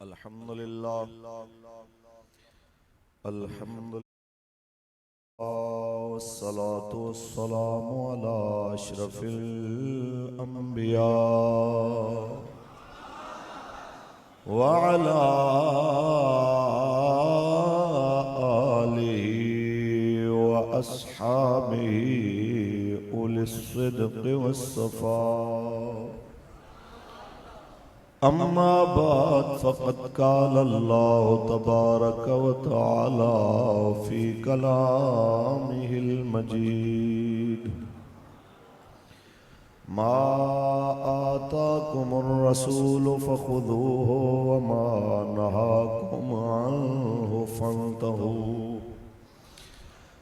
अल्हम्दुलिल्लाह अल्हम्दुलिल्लाह वस्सलातु वस्सलामु अला अशरफिल अंबिया व अला आलिहि व अस्हाबिहि उलिस्सिद्क़ि वस्सफ़ा। अम्मा बाद फ़क़द क़ाल अल्लाहु तबारक व तआला फ़ी कलामिहिल मजीद मा आताकुमुर रसूलु फ़ख़ुज़ूहु व मा नहाकुम अन्हु फ़न्तहू।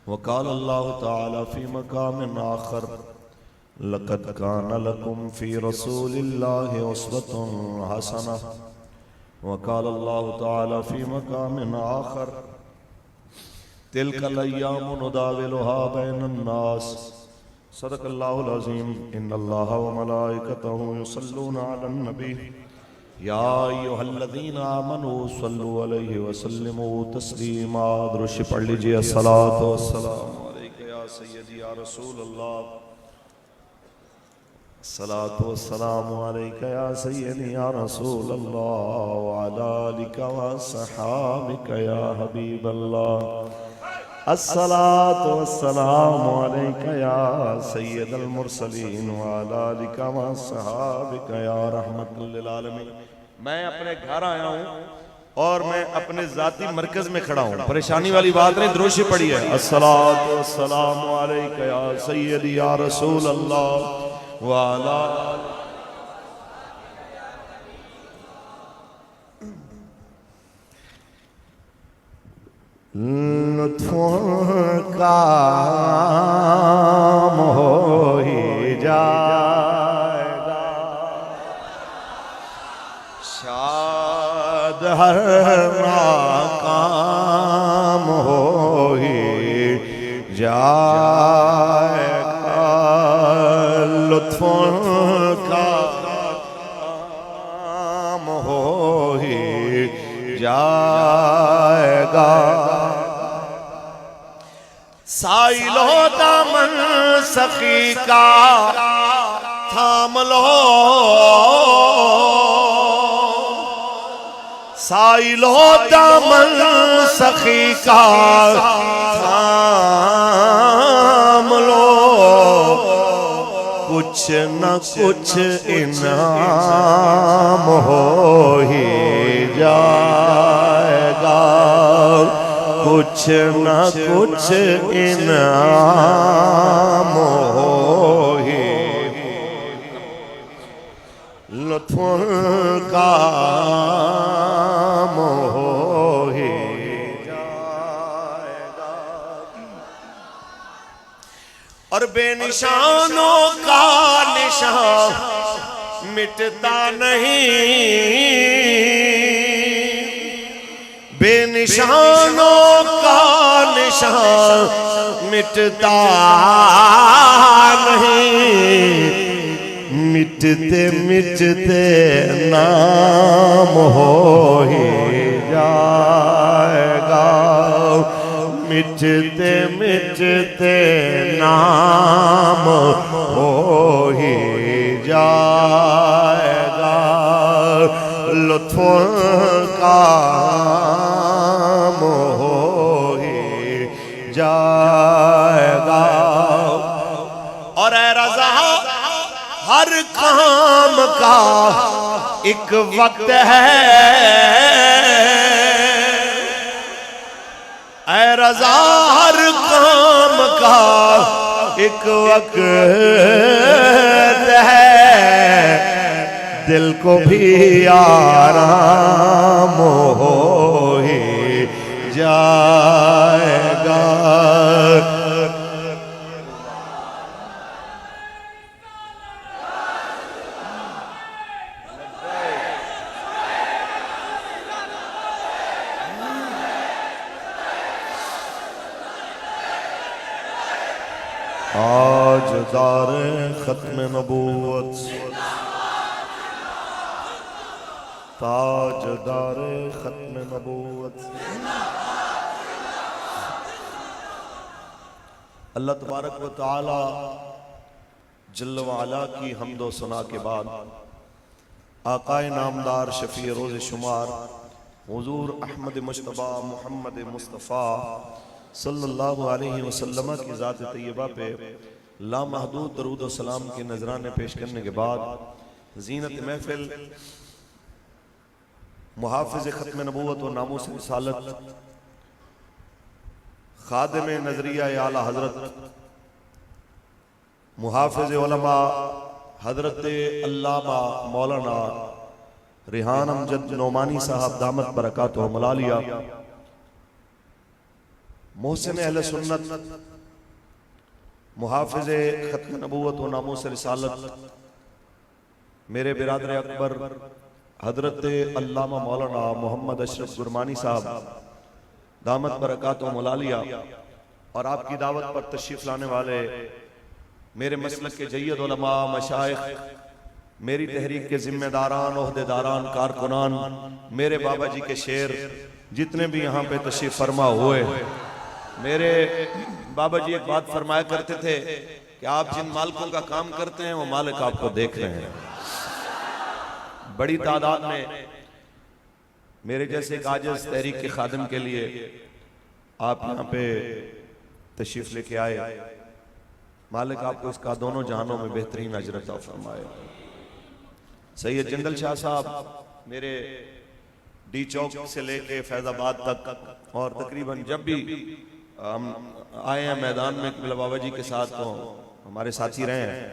व क़ाल अल्लाहु तआला फ़ी मक़ामिन आख़र लक़द कान लकुम फ़ी रसूलिल्लाहि उस्वतुन हसनह। व क़ाल अल्लाहु तआला फ़ी मक़ामिन आख़र तिल्कल अय्यामु नुदाविलुहा बैनन नास। सदक़ल्लाहुल अज़ीम। इन्नल्लाहा व मलाइकतहु युसल्लूना अलन नबी या अय्युहल्लज़ीना आमनू सल्लु अलैहि व सल्लिमू तस्लीमा। दुरूद पढ़ लीजिए। अस्सलातु वस्सलामु अलैका या सय्यदी या रसूलल्लाह। अस्सलातु वस्सलामु अलैका या सय्यदी या रसूलल्लाह व अला आलिका व अस्हाबिका या हबीबल्लाह। अस्सलातु वस्सलामु अलैका या सय्यदल मुरसलीन व अला आलिका व अस्हाबिका या रहमतुल लिल आलमीन। मैं अपने घर आया हूँ और मैं अपने जाती मरकज में खड़ा हूँ, परेशानी वाली बात नहीं। दुरूद पढ़ी है। अस्सलातु वस्सलामु अलैका या सय्यदी या रसूलल्लाह वाला। लुत्फ़ों का हो ही जाएगा, शाद हर नाकाम हो ही जाएगा। लुत्फ़ों का काम हो ही जाएगा। साइलो दामन सखी का थाम लो, साइलो दामन सखी का थाम लो। कुछ न कुछ इनाम हो ही जाएगा, कुछ न कुछ इनाम हो ही। लुत्फ़ों का हो ही जाएगा। और बेनिशानों का निशान मिटता नहीं, बेनिशानों का निशान मिटता नहीं। मिटते मिटते नाम हो ही जाएगा, मिटते मिटते नाम हो ही जाएगा। लुत्फ़ों का हो ही जाएगा। और ऐ रज़ा हर काम का एक वक्त है, ऐ रज़ा हर काम का एक वक्त है। दिल को भी आराम हो ही जाएगा। आज दारे खत्म नबूवत ताजदार खत्म नबूवत। अल्लाह तबारक व तआला जल्ल व अला की हम्दो सना के बाद आकाए नामदार शफी रोज़ शुमार हुजूर अहमद मुश्तबा मोहम्मद मुस्तफ़ा सल्लल्लाहु अलैहि वसल्लम की ज़ात तैयबा पे लामहदूद दरूद व सलाम के नजराने पेश करने के बाद ज़ीनत महफिल मुहाफ़िज़ ख़त्म नबूवत व नामूस रिसालत खादिम नजरिया आला हजरत मुहाफ़िज़ उलमा हजरत अल्लामा मौलाना रिहान अमजद नोमानी साहब दामत बरकातुहु मलालिया मोहसिन अहले सुन्नत मुहाफ़िज़ ख़त्म नबूवत व नामूस रिसालत मेरे बिरादर अकबर हजरत अल्लामा मौलाना मोहम्मद अशरफ गुरमानी साहब दामत बरकातुहु मलालिया और आपकी दावत पर तशरीफ लाने वाले मेरे मसलक के जय्यद उलमा मशाइख, मेरी तहरीक के जिम्मेदारान ओहदेदारान कारकुनान, मेरे बाबा जी के शेर जितने भी यहाँ पे तशरीफ फरमा हुए, मेरे बाबा जी एक बात फरमाया करते थे कि आप जिन मालिकों का काम करते हैं वो मालिक आपको देख रहे हैं। बड़ी तादाद में मेरे जैसे एक आजिज़ तहरीक के खादिम के लिए आप यहाँ पे तशरीफ लेके आए। मालिक आपको इसका दोनों जहानों में बेहतरीन अजर अता फरमाए। सैयद जंगल शाह साहब मेरे डी चौक से लेके फैजाबाद तक और तकरीबन जब भी हम आए हैं मैदान में किबला बाबा जी के साथ तो हमारे साथी रहे हैं।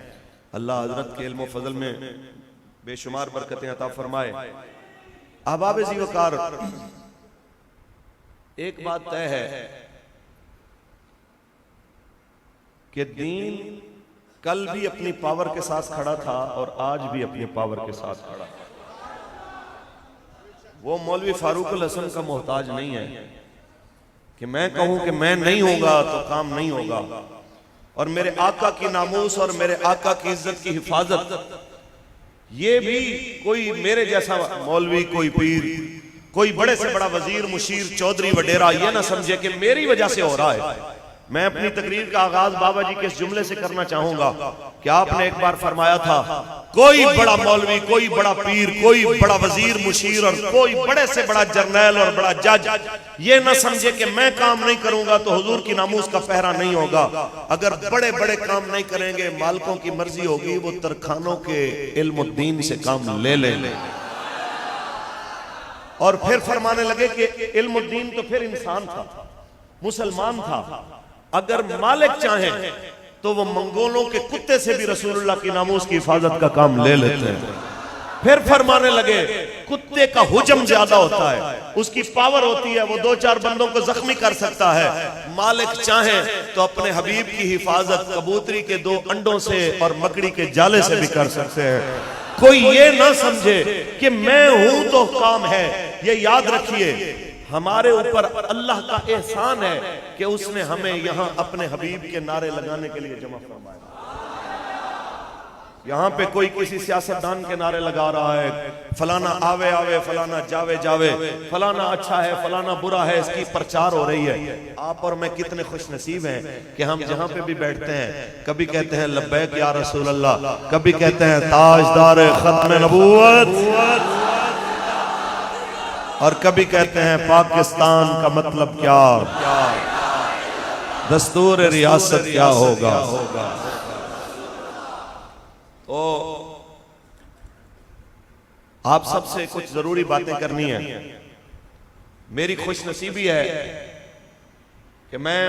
अल्लाह हजरत के इल्म फजल में बेशुमार बरकतें अता फरमाए। अहबाब ज़ीवकार, एक बात तय है कि दीन कल भी अपनी पावर के साथ खड़ा था और आज भी अपनी पावर के साथ खड़ा है। वो मौलवी फारूक हसन का मोहताज नहीं है कि मैं कहूं कि मैं नहीं होगा तो काम नहीं होगा। और मेरे आका की नामूस और मेरे आका की इज्जत की हिफाजत ये भी कोई मेरे जैसा मौलवी, कोई पीर, कोई बड़े से बड़ा वजीर, मुशीर, चौधरी, वडेरा ये ना समझे कि मेरी वजह से हो रहा है। मैं अपनी तकरीर का आगाज बाबा जी के इस जुमले से करना चाहूंगा कि आपने एक बार फरमाया था, कोई बड़ा मौलवी, कोई बड़ा पीर, कोई बड़ा वजीर, मुशीर और कोई बड़े से बड़ा जर्नैल और बड़ा जज ये ना समझे कि मैं काम नहीं करूंगा तो हुजूर की नामूस का पहरा नहीं होगा। अगर बड़े बड़े काम नहीं करेंगे, मालिकों की मर्जी होगी, वो तरखानों के इल्मुद्दीन से काम ले लेंगे। और फिर फरमाने लगे कि इल्मुद्दीन तो फिर इंसान था, मुसलमान था। अगर मालिक चाहे तो वो मंगोलों के कुत्ते से भी रसूलुल्लाह की नामूस की हिफाजत का काम ले लेते हैं। फिर फरमाने लगे, कुत्ते का हुजम ज्यादा होता है, उसकी पावर होती है, वो दो चार बंदों को जख्मी कर सकता है। मालिक चाहे तो अपने हबीब की हिफाजत कबूतरी के दो अंडों से और मकड़ी के जाले से भी कर सकते हैं। कोई ये ना समझे कि मैं हूं तो काम है। ये याद रखिए, हमारे ऊपर अल्लाह का एहसान है कि उसने हमें यहां अपने हबीब के नारे लगाने के लिए जमा फरमाया। यहाँ पे कोई किसी सियासतदान के नारे लगा रहा है, फलाना आवे आवे, फलाना जावे जावे, फलाना अच्छा है, फलाना बुरा है, इसकी प्रचार हो रही है। आप और मैं कितने खुश नसीब हैं कि हम जहाँ पे भी बैठते हैं कभी कहते हैं लब्बैक या रसूल अल्लाह, कभी कहते हैं ताजदार खत्म नबूवत, और कभी कहते हैं पाकिस्तान का मतलब क्या, दस्तूर रियासत क्या होगा। तो आप सबसे कुछ जरूरी बातें करनी है। मेरी खुशनसीबी है कि मैं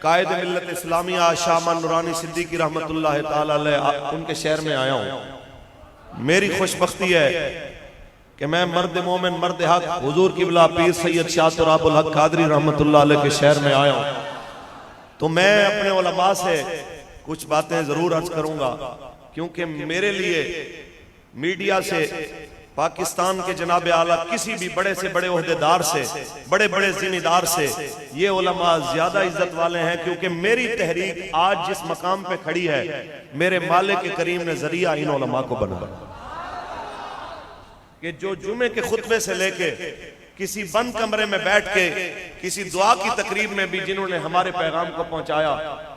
कायद मिल्लत इस्लामिया शाह नूरानी सिद्दीकी रहमतुल्लाह ताला अलैह उनके शहर में आया हूं। मेरी खुशबख्ती है कि मैं मर्द मोमिन, मर्द हक, हुजूर किबला पीर सैयद शाह तुराबुल हक कादरी रहमतुल्लाह अलैह के शहर में आया हूं। तो मैं अपने उलमा से कुछ बातें जरूर अर्ज करूंगा, क्योंकि मेरे लिए मीडिया से, पाकिस्तान के जनाब आला किसी भी बड़े से बड़े ओहदेदार से, बड़े बड़े जिम्मेदार से ये उलमा ज्यादा इज्जत वाले हैं। क्योंकि मेरी तहरीक आज जिस मकाम पे खड़ी है, मेरे मालिक के करीम ने जरिया इन उलमा को बनाया। कि जो जुमे के खुतबे से लेके किसी बंद कमरे में बैठ के किसी दुआ की तकरीब में भी जिन्होंने हमारे पैगाम को पहुंचाया,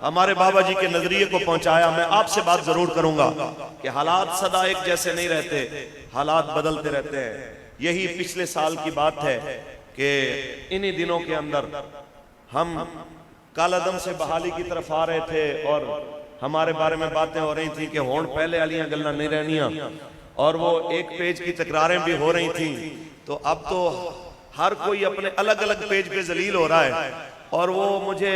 हमारे बाबा जी के नजरिए को पहुंचाया, मैं आपसे बात जरूर करूंगा कि हालात सदा एक जैसे नहीं रहते, हालात बदलते रहते हैं। यही पिछले साल की बात है कि इन्हीं दिनों के अंदर हम कालादम से बहाली की तरफ आ रहे थे और हमारे बारे में बातें हो रही थी कि होड़ पहले वालियां गल्लां नहीं रहनियां, और वो एक पेज की तकरारें भी हो रही थी। तो अब तो हर कोई अपने अलग अलग पेज पे जलील हो रहा है, और वो मुझे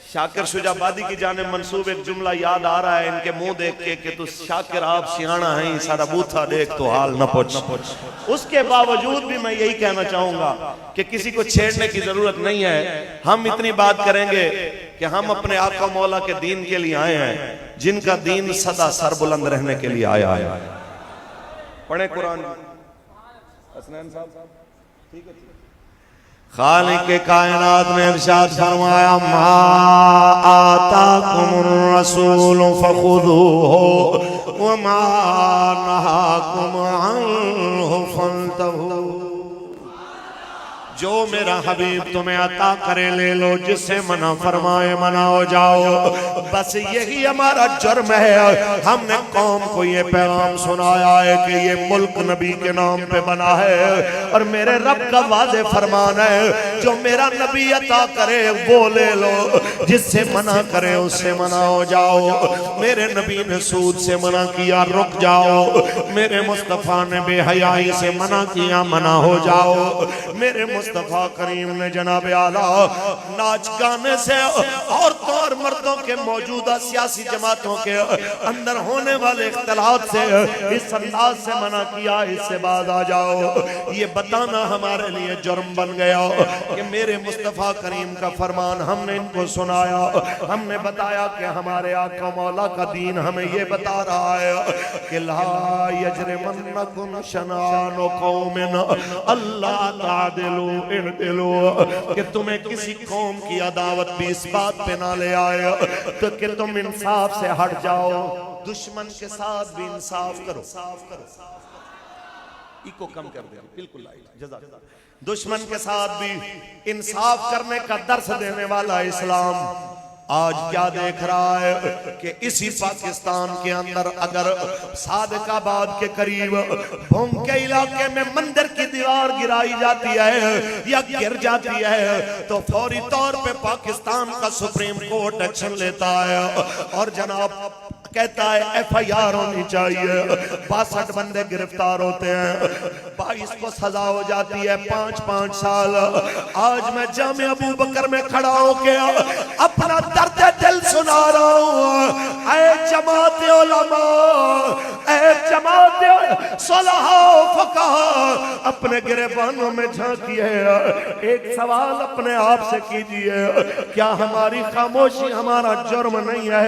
शाकिर शुजाबादी की जाने मंसूब एक जुमला याद आ रहा है इनके मुंह देख के कि तू शाकिर आप सियाना है, सारा बूथा देख तो हाल न पूछ। उसके बावजूद भी मैं यही कहना चाहूंगा कि किसी को छेड़ने की जरूरत नहीं है। हम इतनी बात करेंगे कि हम अपने आका मौला के दीन के लिए आए हैं, जिनका दीन सदा सरबुलंद रहने के लिए आया है। पढ़े कुरान हसनैन साहब, ठीक है। खालिक के कायनात ने इरशाद फरमाया, मा आताकुमुर रसूल फखुदूहु व मा नहाकुम अन्हु फंतहू। जो मेरा हबीब तुम्हें अता करे ले लो, जिससे मना फरमाए मना हो जाओ। बस यही हमारा जुर्म है। हमने कौम को ये पैगाम सुनाया है कि ये मुल्क नबी के नाम पे बना है, और मेरे रब का वादे फरमान है, जो मेरा नबी अता करे वो ले लो, जिससे मना करे उससे मना हो जाओ। मेरे नबी ने सूद से मना किया, रुक जाओ। मेरे मुस्तफा ने बेहयाई से मना किया, मना हो जाओ। मेरे मुस्तफा करीम ने जनाब आला नाच गाने से औरतों और मर्दों के मौजूदा सियासी जमातों के अंदर होने वाले इख्तिलाफ से इस अंदाज से मना किया, इससे बाद आ जाओ। ये बताना हमारे लिए जुर्म बन गया कि मेरे मुस्तफा करीम का फरमान हमने इनको सुनाया, हमने बताया कि हमारे आका मौला का दीन हमें ये बता रहा है कि ला यजरिमन्नकुम शनानु कौमिन अल्ला तादिलू इअदिलू, कि तुम्हें किसी कौम की अदावत भी इस बात पे ना ले आए तो कि तुम इंसाफ से हट जाओ। दुश्मन के साथ भी इंसाफ करो। इको कम कर दिया, बिल्कुल जज़ाक। दुश्मन के साथ भी इंसाफ करने का दर्स देने वाला इस्लाम आज क्या देख रहा है कि इसी पाकिस्तान के अंदर अगर सादकाबाद के करीब भोंग के इलाके में मंदिर की दीवार गिराई जाती है या गिर जाती है तो फौरी तौर पे पाकिस्तान का सुप्रीम कोर्ट एक्शन लेता है और जनाब कहता है FIR होनी चाहिए। 62 बंदे गिरफ्तार होते हैं, 22 को सजा हो जाती है 5-5 साल। आज मैं जामे अबू बकर में खड़ा होके अपना दर्द दिल सुना रहा हूँ। ऐ जमात उलमा, ऐ जमात सुलहा फकाहा, अपने गिरबानों में झांकिए, एक सवाल अपने आप से कीजिए, क्या हमारी खामोशी हमारा जुर्म नहीं है?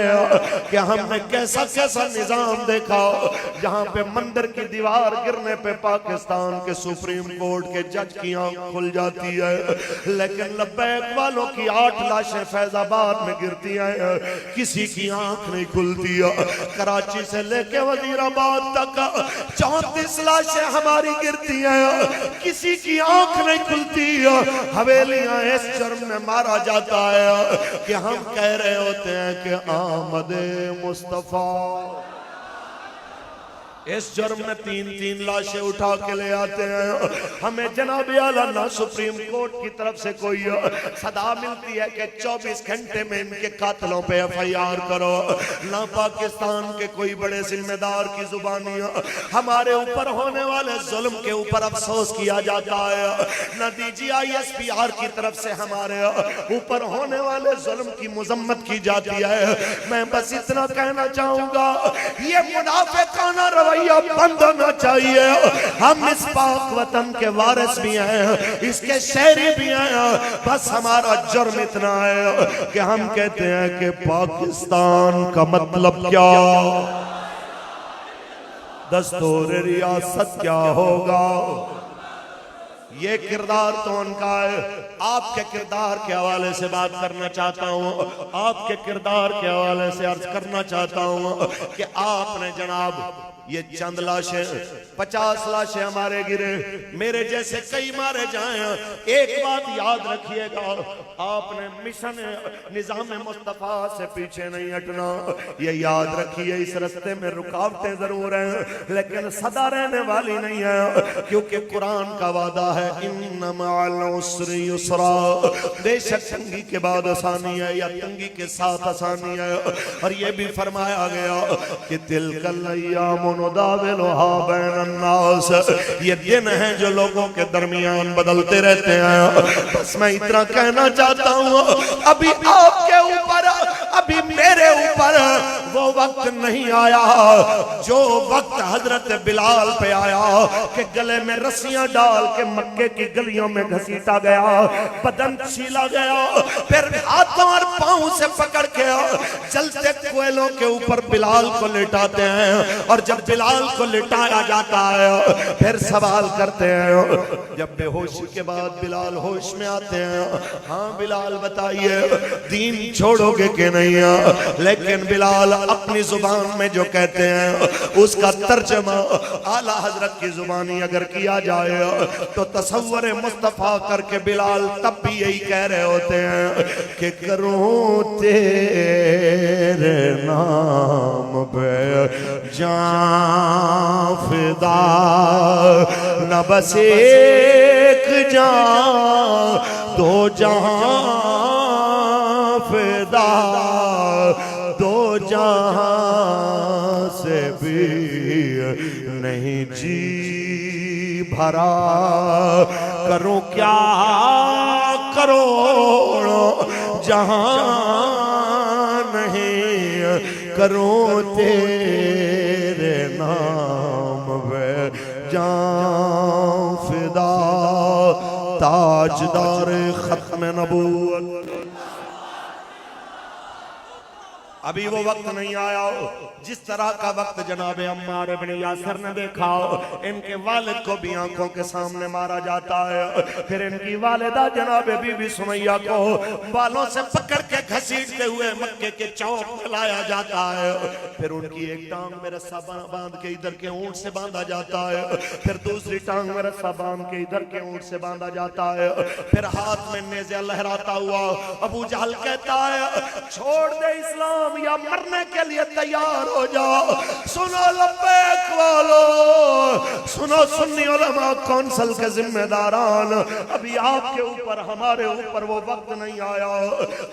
क्या हमने कैसा कैसा निजाम देखा जहां पे मंदिर की दीवार गिरने पे पाकिस्तान के सुप्रीम कोर्ट के जज की आंख खुल जाती है, लेकिन लब्बैक वालों की 8 लाशें फैजाबाद में गिरती हैं, किसी की आंख नहीं खुलती है। कराची से लेके वजीराबाद तक 34 लाशें हमारी गिरती हैं, किसी की आंख नहीं खुलती है। हवेलियां इस जुर्म में मारा जाता है कि हम कह रहे होते हैं कि आमदे मुस्तफा। इस जुर्म में 3-3 लाशें उठा के ले आते हैं। हमें जनाब आला ना सुप्रीम कोर्ट की तरफ से कोई सदा मिलती है कि 24 घंटे में इनके कातलों पे FIR करो, ना पाकिस्तान के कोई बड़े जिम्मेदार की जुबानी हमारे ऊपर होने वाले जुल्म के ऊपर अफसोस किया जाता है, ना DGI SPR की तरफ से हमारे ऊपर होने वाले जुल्म की मुजम्मत की जाती है। मैं बस इतना कहना चाहूंगा, ये मुनाफिकाना रवैया बंद होना चाहिए। हम इस पाक वतन के वारिस भी हैं, इसके शहरी भी हैं, बस हमारा जुर्म इतना है कि हम कहते हैं कि पाकिस्तान का मतलब क्या, दस्तूर रियासत क्या होगा। ये किरदार तो उनका है। आपके किरदार के हवाले से बात करना चाहता हूँ, आपके किरदार के हवाले से अर्ज करना चाहता हूँ कि आपने जनाब ये चंद लाशें 50 लाशें हमारे गिरे, मेरे जैसे कई मारे जाएं। एक बात याद रखिएगा, आपने मिशन निजाम मुस्तफा से पीछे नहीं हटना। ये याद रखिए, इस रास्ते में रुकावटें जरूर हैं लेकिन सदा रहने वाली नहीं है, क्योंकि कुरान का वादा है इन्ना मअल उसरि युसरा, बेशक तंगी के बाद आसानी है या तंगी के साथ आसानी है। और ये भी फरमाया गया कि तिलकल अय्यामु नुदाविलुहा बैनन नास, ये दिन हैं जो लोगों के दरमियान बदलते रहते हैं। बस मैं इतना कहना चाहता हूँ, अभी आपके ऊपर, अभी मेरे ऊपर वो वक्त नहीं आया जो वक्त हजरत बिलाल पे आया कि गले में रस्सियां डाल के मक्के की गलियों में घसीटा गया, बदन छीला गया, फिर हाथों और पांव से पकड़ के जलते कोयलों के ऊपर बिलाल को लिटाते हैं। और जब बिलाल को लिटाया जाता है फिर सवाल करते हैं, जब बेहोशी के बाद बिलाल होश में आते हैं, हाँ बिलाल बताइए दीन छोड़ोगे कि नहीं? लेकिन बिलाल अपनी जुबान में जो कहते हैं उसका तर्जमा आला हजरत की जुबानी अगर किया जाए तो तसव्वुर मुस्तफा करके बिलाल तब भी यही कह रहे होते हैं कि करूं तेरे नाम पे जान फिदा, न बस एक जान दो जहां फिदा, दो जहां से भी नहीं जी भरा, करूं क्या करोड़ों जहां नहीं, करूं तेरे नाम पे जान फिदा, ताजदार खत्म नबूवत। अभी वो वक्त नहीं आया जिस तरह का वक्त जनाब अम्मार इब्न यासिर ने देखा। इनके वालिद को भी आंखों के सामने मारा जाता है, फिर इनकी वालिदा जनाब बीबी सुमैया को बालों से पकड़ के घसीटते हुए मक्के के चौक में लाया जाता है, फिर उनकी एक टांग में रस्सा बांध के इधर के ऊंट से बांधा जाता है, फिर दूसरी टांग में रस्सा बांध के इधर के ऊंट से बांधा जाता है, फिर हाथ में नेज़ा लहराता हुआ अबू जहल कहता है छोड़ दे इस्लाम या मरने के लिए तैयार हो जाओ। सुनो लब्बैक वालो, सुनो सुन्नी उलमा कौंसिल के जिम्मेदारान, अभी आपके ऊपर हमारे ऊपर वो वक्त नहीं आया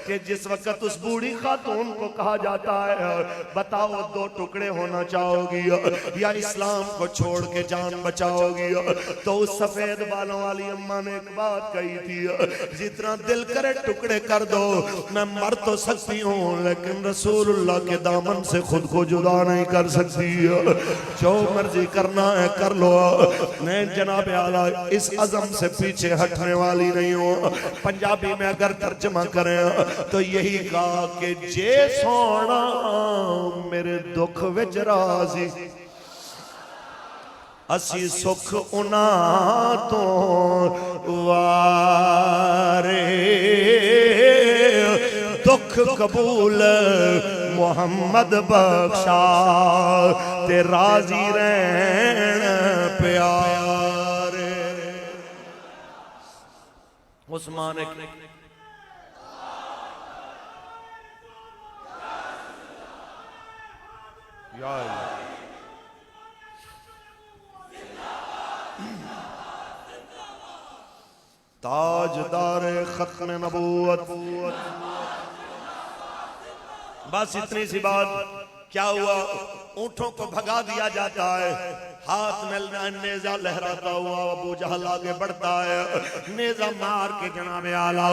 कि जिस वक्त उस बूढ़ी खातून को कहा जाता है बताओ दो टुकड़े होना चाहोगी या इस्लाम को छोड़ के जान बचाओगी? तो उस सफेद बालों वाली अम्मा ने एक बात कही थी, जितना दिल करे टुकड़े कर दो, मैं मर तो सकती हूँ लेकिन रसूलुल्लाह के दामन से खुद को जुदा नहीं कर सकती। जो मर्जी करना है कर लो, मैं जनाब आला इस अज़म से पीछे हटने वाली नहीं हूँ। पंजाबी में अगर तर्जमा करें तो यही कहा कि जे सोना मेरे दुख विच राज़ी, असी सुख उना तो वारे, दुख कबूल मोहम्मद बख्शा, ते राजी रहन प्यारे। उस्मान ताजदार खत्म नबूवत। बस इतनी सी बात। क्या हुआ? ऊंटों को भगा दिया जाता है, हाथ में नेजा लहराता हुआ अबू जहल आगे बढ़ता है, नेजा मार के जनाब आला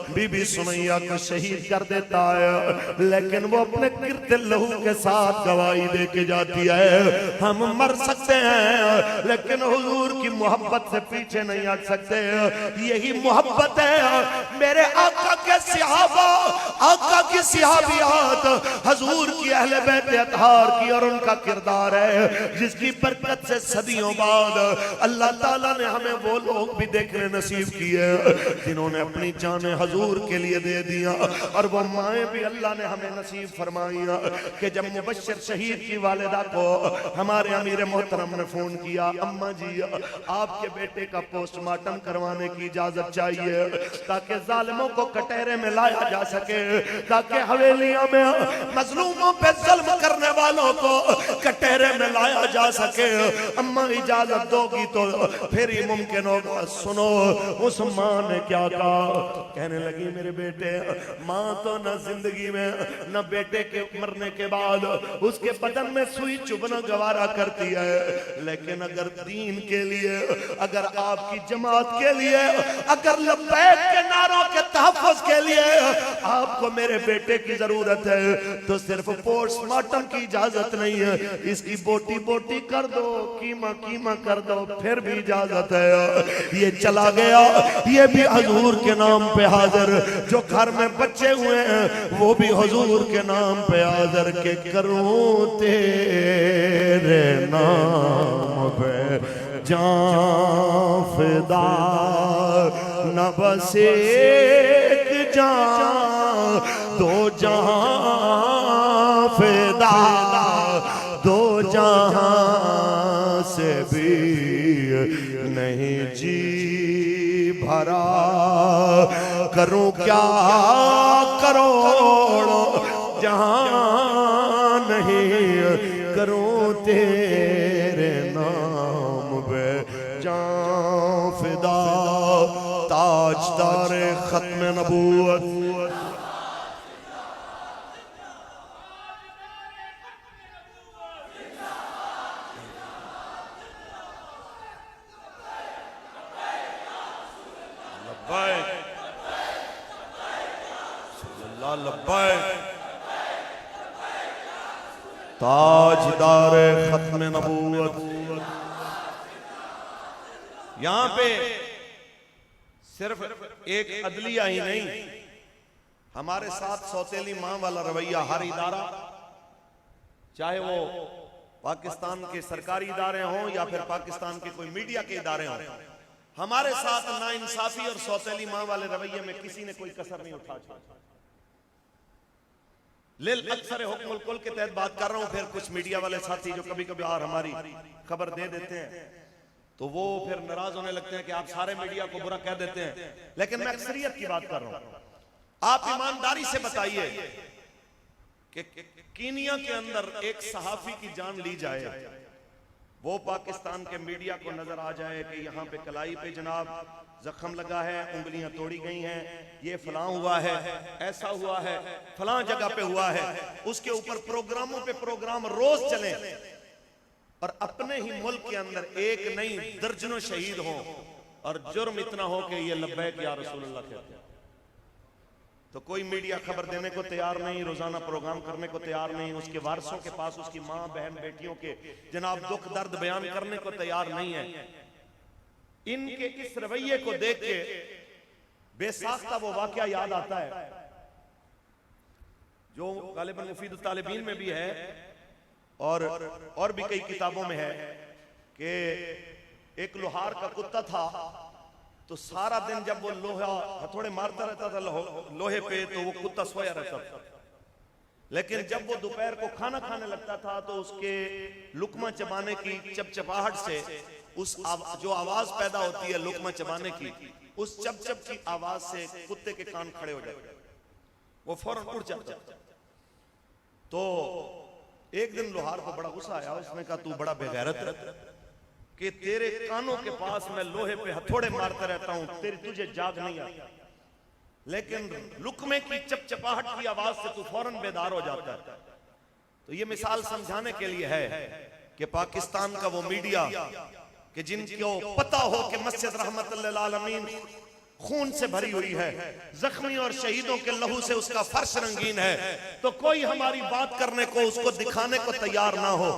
बीबी सुमैया को शहीद कर देता है। लेकिन वो अपने गिरते लहू के साथ गवाही दे के जाती है, हम मर सकते हैं लेकिन हुजूर की मोहब्बत से पीछे नहीं हट सकते। यही मोहब्बत है मेरे आका के सहाबा, आका की सहाबियात, हुजूर की अहले बैत अतहार की और उनका किरदार है जिसकी बरकत से सदियों बाद अल्लाह ताला ने हमें वो लोग भी देखने नसीब किए जिन्होंने अपनी जान हजूर के लिए दे दिया, और वो माएँ भी अल्लाह ने हमें नसीब फरमाई कि जब मुबश्शिर शहीद की वालिदा को हमारे अमीर मोहतरम ने फोन किया, अम्मा जी आपके बेटे का पोस्टमार्टम करवाने की इजाजत चाहिए ताकि जालिमों को कटहरे में लाया जा सके, ताकि हवेलियों में मजलूमों पे जुल्म करने वालों को कटहरे में लाया जा सके, अम्मा इजाजत दोगी तो फिर ही मुमकिन होगा। सुनो उस माँ ने क्या कहा, कहने लगी मेरे बेटे, माँ तो न जिंदगी में न बेटे के मरने के बाद उसके बदन में सुई चुभना गवारा करती है, लेकिन अगर दीन के लिए, अगर आपकी जमात के लिए, अगर लब्बैक के नारों के तहफ़्फ़ुज़ के लिए आपको मेरे बेटे की जरूरत है तो सिर्फ पोस्टमार्टम की इजाजत नहीं है, इसकी बोटी बोटी कर दो, कीमा कीमा कर दो, फिर भी इजाजत है। ये चला गया, ये भी हुजूर के नाम पे हाजिर, जो घर में बच्चे हुए हैं वो भी हुजूर के नाम पे हाजिर के करूं तेरे नाम पे जान फिदा, न बस एक जान दो जहां फिदा, दो जहां से भी नहीं जी भरा, करूं क्या करोड़ जहां नहीं करूं तेरे नाम पे जान फिदा, ताजदार खत्म नबूवत ताजदार खत्म नबूवत। यहां पे सिर्फ एक अदलिया ही नहीं, हमारे साथ सौतेली मां वाला रवैया हर इदारा, चाहे वो पाकिस्तान के सरकारी इदारे हों या फिर पाकिस्तान के कोई मीडिया के इदारे हों, हमारे साथ नाइंसाफी और सौतेली मां वाले रवैये में किसी ने कोई कसर नहीं उठा। लिल अक्सर हुक्मुल कुल के तहत बात कर रहा हूं। फिर कुछ मीडिया वाले साथी जो कभी कभी और हमारी खबर दे देते हैं तो वो फिर नाराज होने लगते हैं कि आप सारे मीडिया को बुरा कह देते हैं, लेकिन मैं अक्सरियत की बात कर रहा हूं। आप ईमानदारी से बताइए कि कीनिया के अंदर एक सहाफी की जान ली जाए, वो पाकिस्तान के मीडिया को नजर आ जाए कि यहाँ पे कलाई पे जनाब जख्म लगा है, उंगलियां तोड़ी गई हैं, ये फलां हुआ है, ऐसा हुआ है, फलां जगह पे हुआ है, उसके ऊपर प्रोग्रामों पे प्रोग्राम रोज चले और अपने ही मुल्क के अंदर एक नहीं दर्जनों शहीद हों और जुर्म इतना हो कि ये लब्बैक या रसूलुल्लाह कहते हैं, तो कोई मीडिया खबर देने को तैयार नहीं, रोजाना प्रोग्राम करने को तैयार नहीं, उसके वारसों के पास उसकी माँ बहन बेटियों के जनाब दुख दर्द बयान करने को तैयार नहीं है। इनके इस रवैये को देख के बेसाख्ता वो वाकया याद आता है जो गालिबन मुफीद तालिबीन में भी है और भी कई किताबों में है कि एक लोहार का कुत्ता था, तो सारा दिन जब वो लोहा हथौड़े मारता रहता था लोहे पे तो वो कुत्ता सोया रहता था, लेकिन जब वो दोपहर को खाना खाने लगता था तो उसके लुकमा चबाने की चपचपाहट से उस जो आवाज पैदा होती है लुकमा चबाने की, उस चप की आवाज से कुत्ते के कान खड़े हो जाते, वो फौरन उड़ जाता। तो एक दिन लोहार को बड़ा गुस्सा आया, उसने कहा तू बड़ा बेगैरत कि तेरे कानों के पास मैं लोहे पे हथौड़े मारता रहता हूं, तेरी तुझे जाग नहीं आती, लेकिन लुकमे की चपचपाहट की आवाज से तू फौरन बेदार हो जाता है। तो ये मिसाल समझाने के लिए है कि पाकिस्तान का वो मीडिया कि जिनको पता हो कि मस्जिद रहमतुल्लिल आलमीन खून से भरी हुई है, जख्मी और शहीदों के लहू से उसका फर्श रंगीन है, तो कोई हमारी बात करने को उसको दिखाने को तैयार ना हो,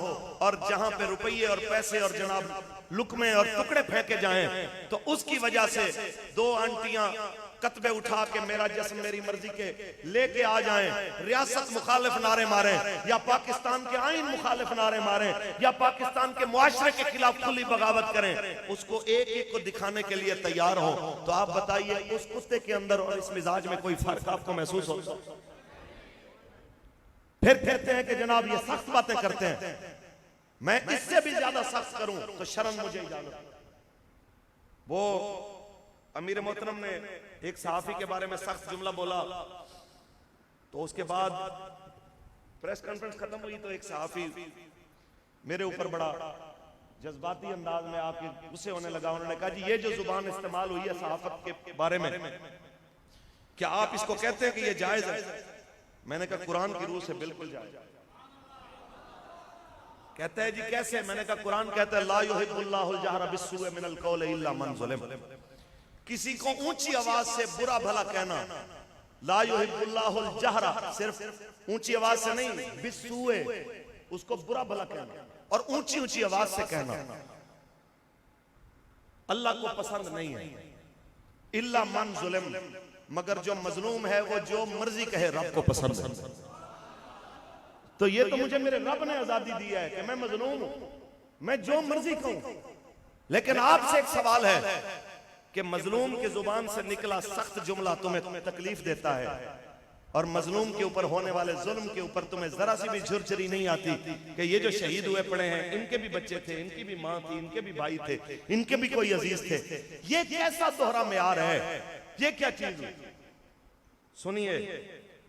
और जहां पे रुपये और पैसे और जनाब लुकमे और टुकड़े फेंके जाएं तो उसकी वजह से दो आंटियां कतबे उठा के मेरा जश्न मेरी मर्जी के लेके आ जाएं, रियासत मुखालिफ नारे मारें या पाकिस्तान के आईन मुखालिफ नारे मारें या पाकिस्तान के मुआशरे के खिलाफ खुली बगावत करें, उसको एक एक को दिखाने के लिए तैयार हो, तो आप बताइए उस कुत्ते के अंदर और इस मिजाज में कोई फर्क आपको महसूस हो? फिर कहते हैं कि जनाब ये सख्त बातें करते हैं, मैं इससे भी ज्यादा सख्त करूं तो शर्म मुझे इजाजत। वो अमीर मोहतरम ने एक सहाफी के बारे में सख्त जुमला बोला, तो उसके बाद प्रेस कॉन्फ्रेंस खत्म हुई तो एक सहाफी मेरे ऊपर बड़ा जज्बाती अंदाज में आके गुस्से होने लगा। उन्होंने कहा जी ये जो जुबान इस्तेमाल हुई है सहाफत के बारे में, क्या आप इसको कहते हैं कि ये जायज है? मैंने कहा कुरान की रूह से बिल्कुल जायज। कहता है जी कैसे? मैंने कहा कुरान कहता है ला युहिब्बुल्लाहुल जहरा बिस्सूइ मिनल कौलि इल्ला मन ज़ुलिम। किसी को ऊंची आवाज से बुरा भला कहना, ला युहिब्बुल्लाहुल जहरा सिर्फ ऊंची आवाज से नहीं, बिस्सूइ उसको बुरा भला कहना और ऊंची ऊंची आवाज से कहना अल्लाह को पसंद नहीं है। इल्ला मन ज़ुलिम, मगर जो मजलूम है वो जो मर्जी कहे रब को पसंद है। तो ये तो मुझे मेरे रब ने आजादी दी है कि मैं मजलूम हूं, मैं जो मर्जी कहूं। लेकिन आपसे एक सवाल है कि मजलूम की जुबान से निकला सख्त जुमला तुम्हें तकलीफ देता है और मजलूम के ऊपर होने वाले जुल्म के ऊपर तुम्हें जरा सी भी झुरझुरी नहीं आती कि ये जो शहीद हुए पड़े हैं इनके भी बच्चे थे, इनकी भी मां थी, इनके भी भाई थे, इनके भी कोई अजीज थे। ये कैसा दोहरा मेयार है? ये क्या चीज है? सुनिए,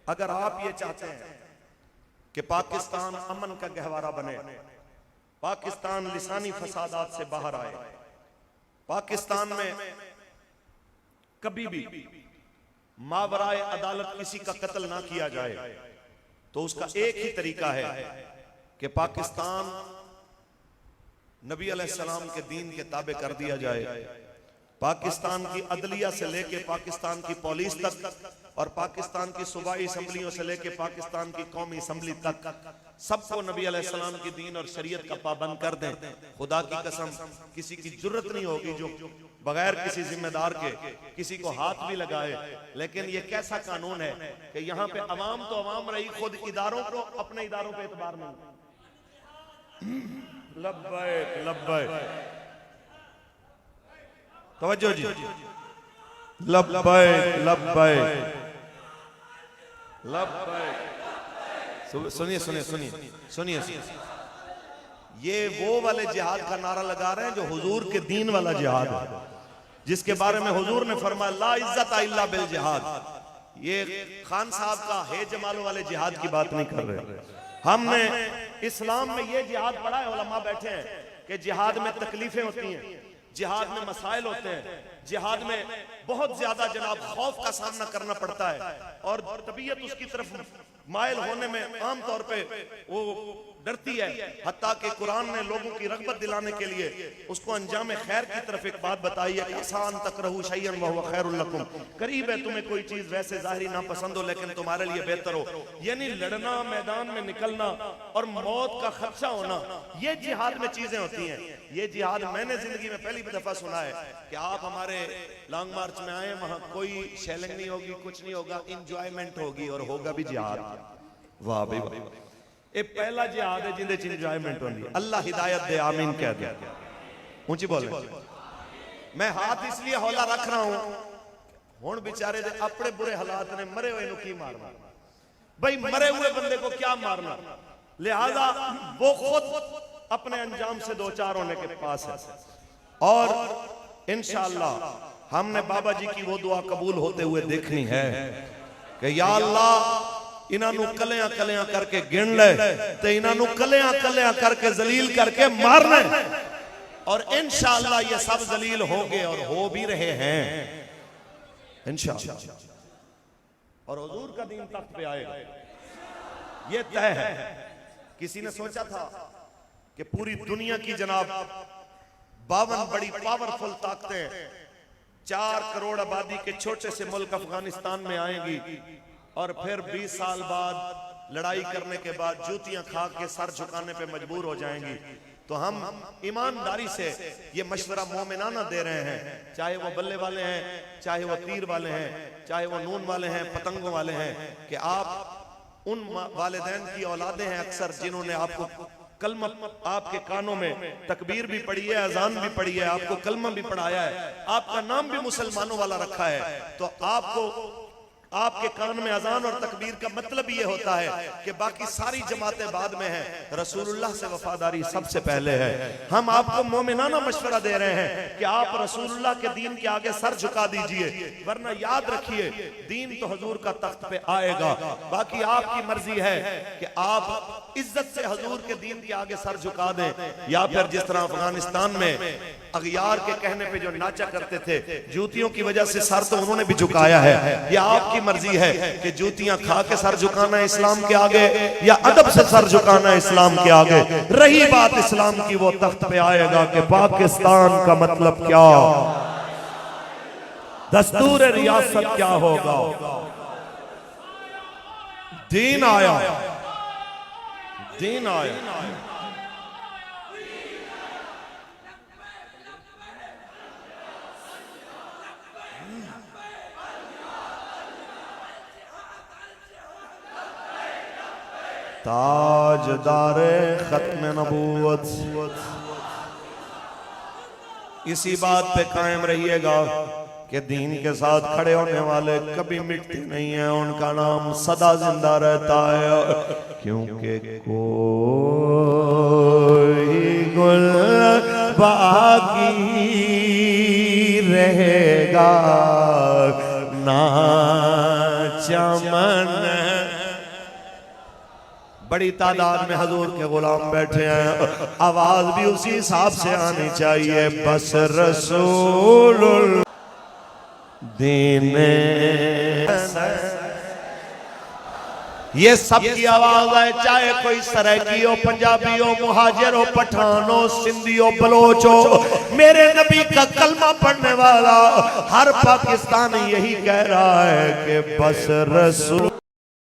अगर आप ये चाहते हैं कि पाकिस्तान अमन का गहवारा बने, पाकिस्तान लिसानी फसादात से बाहर आए, पाकिस्तान में कभी भी मावराए अदालत किसी का कत्ल ना किया जाए, तो उसका एक ही तरीका है कि पाकिस्तान नबी अलैहिस्सलाम के दीन के ताबे कर दिया जाए। पाकिस्तान की अदलिया से लेके पाकिस्तान की पुलिस तक और पाकिस्तान की सूबाई असम्बलियों से लेके पाकिस्तान की कौमी असम्बली तक सबको नबी अलैहिस्सलाम की दीन और शरीयत का पाबंद कर दें। खुदा की कसम किसी की जुर्रत नहीं होगी जो बगैर किसी जिम्मेदार के किसी को हाथ भी लगाए। लेकिन ये कैसा कानून है कि यहाँ पे अवाम तो अवाम रही, खुद इदारों को अपने इदारों पे एतबार नहीं। लब्बैक लब्बैक, तवज्जो जी, लब्बैक लब्बैक लब्बैक। सुनिए सुनिए सुनिए सुनिए, ये वो वाले जिहाद का नारा लगा रहे हैं जो हुजूर के दीन वाला जिहाद है, जिसके बारे में हुजूर ने फरमाया ला इज्जत इल्ला बिल जिहाद। ये खान साहब का है जमाल वाले जिहाद की बात नहीं कर रहे। हमने इस्लाम में ये जिहाद पढ़ा है, उलमा बैठे हैं कि जिहाद में तकलीफें होती हैं, जिहाद में मसाइल होते हैं, जिहाद में बहुत ज्यादा जनाब खौफ का सामना करना पड़ता है और तबीयत उसकी तरफ मायल होने में आम तौर पे वो डरती है। हत्ता कि कुरान ने लोगों की रगबत दिलाने के लिए उसको अंजाम खैर की तरफ एक बात बताई है, आसान तकरहू शैयन व हुवा खैरुल लकुम, करीब है तुम्हें कोई चीज वैसे जाहिरी ना पसंद हो लेकिन तुम्हारे लिए बेहतर हो। यानी लड़ना, मैदान में निकलना और मौत का खदशा होना, ये जिहाद में चीजें होती हैं। ये जिहाद मैंने जिंदगी में पहली दफा सुना है कि आप हमारे लॉन्ग मार्च में आए, वहां कोई शेलिंग नहीं होगी, कुछ नहीं होगा, इंजॉयमेंट होगी और होगा भी जिहाद। वाह भाई वाह, ये पहला जिहाद है जिंदे च इंजॉयमेंट होती है। अल्लाह हिदायत दे, आमीन कह दे, ऊंची बोले। मैं हाथ इसलिए हौला रख रहा हूं, हुण बेचारे दे अपने बुरे हालात ने, मरे हुए नु की मारना भाई, मरे हुए बंदे को क्या मारना। लिहाजा वो खुद अपने अंजाम से दो चार होने के पास है और इंशाअल्लाह हमने बाबा जी की वो दुआ कबूल होते हुए देखनी है कि या अल्लाह इन्हों कलियां कलियां करके गिन ले ते इन्हों कलियां कलियां करके जलील करके मारना और इंशाअल्लाह ये सब जलील होंगे और हो भी रहे हैं इंशाअल्लाह, और हुजूर का दीन तख्त पे आएगा, ये तय है। किसी ने सोचा था कि पूरी दुनिया की जनाब 52 बड़ी पावरफुल ताकतें 4 करोड़ आबादी के छोटे से मुल्क अफगानिस्तान में आएंगी और फिर 20 साल बाद लड़ाई करने के बाद जूतियां खा के सर झुकाने पे मजबूर हो जाएंगी। तो हम ईमानदारी से ये मशवरा मोमिनाना दे रहे हैं, चाहे वो बल्ले वाले हैं, चाहे वो तीर वाले हैं, चाहे वो नून वाले हैं, पतंगों वाले हैं, कि आप उन वालिदैन की औलादे हैं अक्सर जिन्होंने आपको कलमा, आपके कानों में तकबीर भी पढ़ी है, अजान भी पढ़ी है, आपको कलमा भी पढ़ाया है, आपका नाम भी मुसलमानों वाला रखा है, तो आपको आपके कान में अजान और तकबीर का मतलब ये होता है कि बाकी सारी जमातें बाद में हैं, रसूलुल्लाह से वफादारी सबसे पहले है। हम आपको मोमिनाना मशवरा दे रहे हैं कि आप रसूलुल्लाह के दीन के आगे सर झुका दीजिए, वरना याद रखिए दीन तो हुजूर का तख्त पे आएगा, बाकी आपकी मर्जी है कि आप इज्जत से हुजूर के दीन के आगे सर झुका दें, या फिर जिस तरह अफगानिस्तान में अगियार के कहने पे जो नाचा करते थे, जूतियों की वजह से सर तो उन्होंने भी झुकाया है। ये आपकी मर्जी है कि जूतियां खा के सर झुकाना है इस्लाम के आगे, या अदब से सर झुकाना है इस्लाम के आगे। रही बात इस्लाम की, वो तख्त पे आएगा कि पाकिस्तान का मतलब क्या, दस्तूर रियासत क्या होगा। दीन आया, दीन आया। ताजदारे खत्म नबूवत, इसी बात पे कायम रहिएगा कि दीन के साथ खड़े होने वाले कभी मिटते नहीं है, उनका नाम सदा जिंदा रहता है, क्योंकि कोई गुल बाकी रहेगा ना चमन। बड़ी तादाद में हजूर के गुलाम बैठे हैं, आवाज भी उसी हिसाब से आनी चाहिए, बस रसूल दीने। ये सबकी आवाज है, चाहे कोई सराइकी हो, पंजाबी हो, मुहाजिर हो, पठान हो, सिंधी हो, बलोच हो, मेरे नबी का कलमा पढ़ने वाला हर पाकिस्तानी यही कह रहा है कि बस रसूल